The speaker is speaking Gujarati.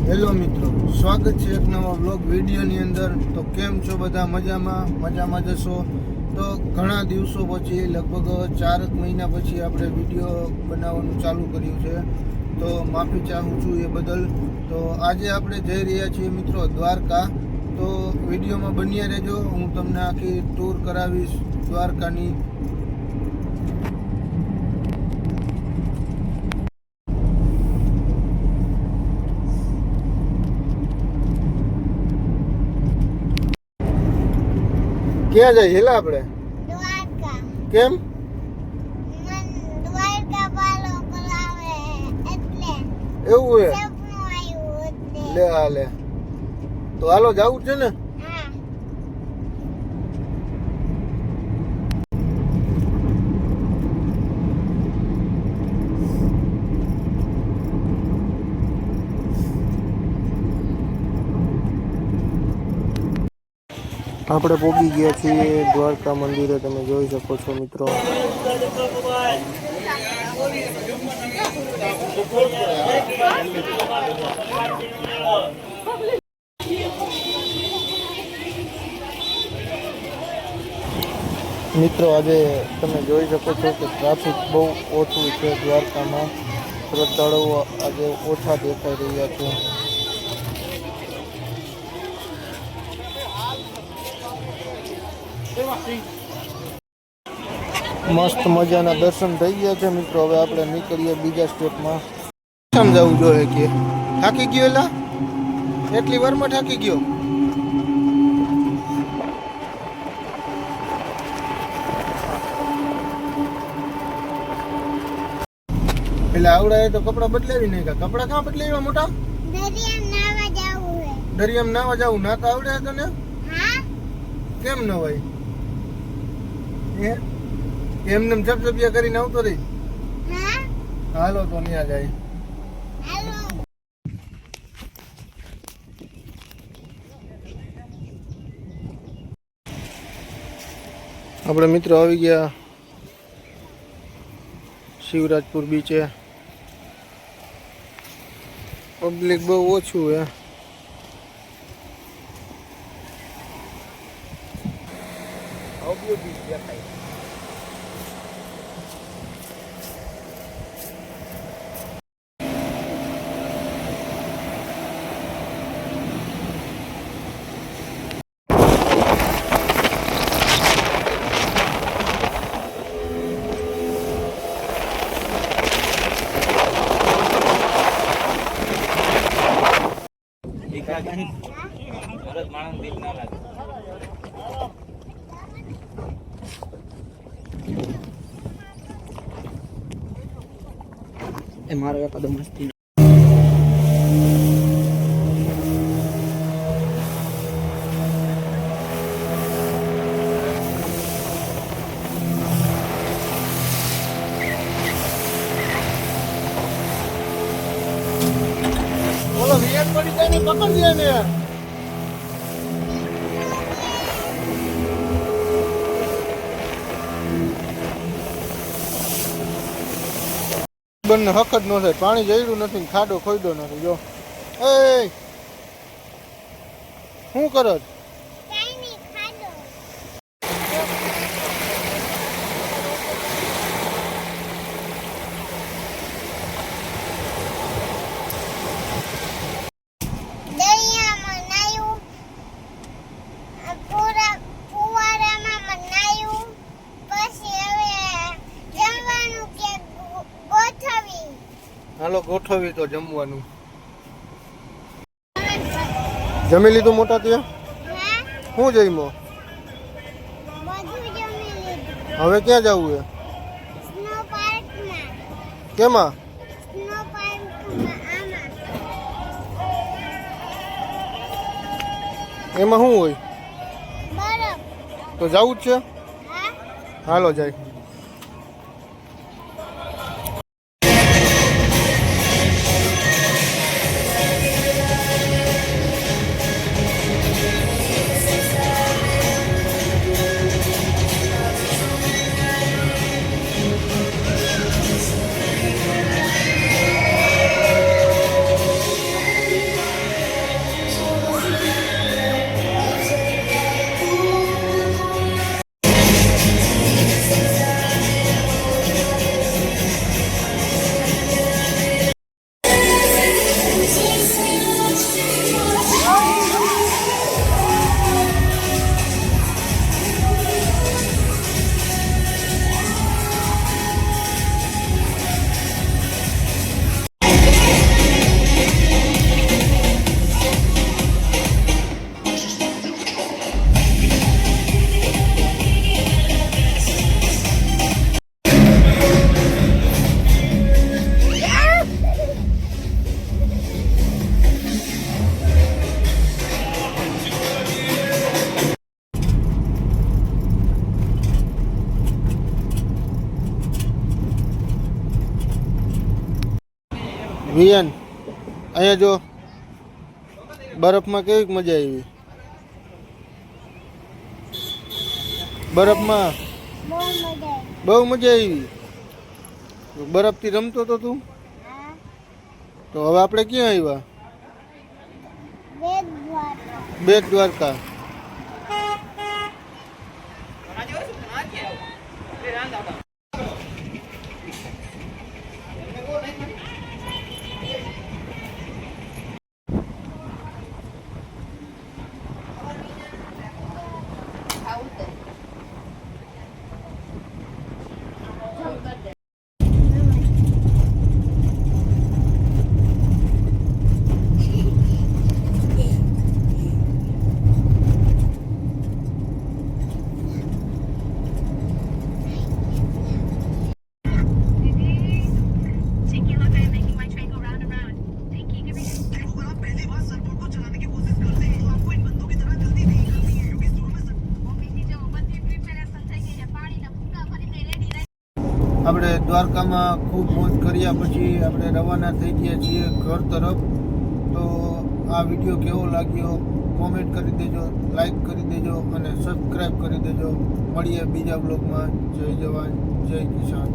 હેલો મિત્રો, સ્વાગત છે એક નવા વ્લોગ વિડીયોની અંદર। તો કેમ છો બધા? મજામાં જશો? તો ઘણા દિવસો પછી, લગભગ 4 મહિના પછી આપણે વિડીયો બનાવવાનું ચાલુ કર્યું છે, તો માફી ચાહું છું એ બદલ। તો આજે આપણે જઈ રહ્યા છીએ મિત્રો દ્વારકા। તો વિડીયોમાં બન્યા રહેજો, હું તમને આખી ટૂર કરાવીશ દ્વારકાની। ક્યાં જાય હેલા આપણે? દ્વારકા। કેમ? દ્વારકા વાળો બોલાવે એટલે એવું હે? સપનું આવ્યું એટલે લે હાલે, તો હાલો જાવું છે ને? હા। આપણે પહોંચી ગયા છીએ દ્વારકા મંદિરે, તમે જોઈ શકો છો મિત્રો। મિત્રો આજે તમે જોઈ શકો છો કે ટ્રાફિક બહુ ઓછું છે દ્વારકામાં। શ્રદ્ધાળુઓ આજે ઓછા દેખાઈ રહ્યા છે। મસ્ત મજાના દર્શન થઈ ગયા છે મિત્રો। હવે આપણે નીકળીએ બીજા સ્ટેપમાં। સમજાવવું જોઈએ કે થાકી ગયો એલા, એટલી વારમાં થાકી ગયો? એટલે આવડાય તો કપડા બદલાવી નાખ્યા। કપડા ક્યાં બદલાવ્યા મોટા? દરિયામાં નાવા જાવું હે। દરિયામાં નાવા જાવું? ના તો આવડે તને? હા। કેમ ન હોય? એમને ઝપઝપિયા કરીને આવતો રહી? હા। હાલો તો ત્યાં જાય। હાલો। આપણે મિત્રો આવી ગયા શિવરાજપુર બીચે। પબ્લિક બહુ ઓછું હે। મારો એકાદો મસ્તી બોલો વિયર પડી જાય ને પકડી લે ને। બંને હક જ ન થાય, પાણી જઈડું નથી ને ખાડો ખોઈડો નથી। જો એ શું કરો? કાઈ નહીં, ખાધો। દરિયામાં નાયું, પૂરા ફુવારામાં નાયું, પછી હવે જમવાનું કે ગોઠવી। હાલો ગોઠવી તો જમવાનું। જમી લીધું મોટા ત્યાં? હા। શું જમ્યો? બધું જમી લીધું। હવે ક્યાં જવું હે? સ્નો પાર્કમાં। કેમાં? સ્નો પાર્કમાં આમાં એમાં શું હોય? બરફ। તો જવું જ છે? હા। હાલો જાય। વિયન અહીંયા જો બરફમાં કેવી મજા આવી? બરફમાં બહુ મજા આવી. બહુ મજા આવી. બરફથી રમતો તો તું? હા. તો હવે આપણે ક્યાં આવ્યા? બેટ દ્વારકા. બેટ દ્વારકા. આપણે દ્વારકામાં ખૂબ મોજ કર્યા પછી આપણે રવાના થઈ ગયા છીએ ઘર તરફ. તો આ વિડીયો કેવો લાગ્યો કોમેન્ટ કરી દેજો, લાઈક કરી દેજો અને સબસ્ક્રાઈબ કરી દેજો. મળીએ બીજા બ્લોગમાં. જય જવાન જય કિસાન.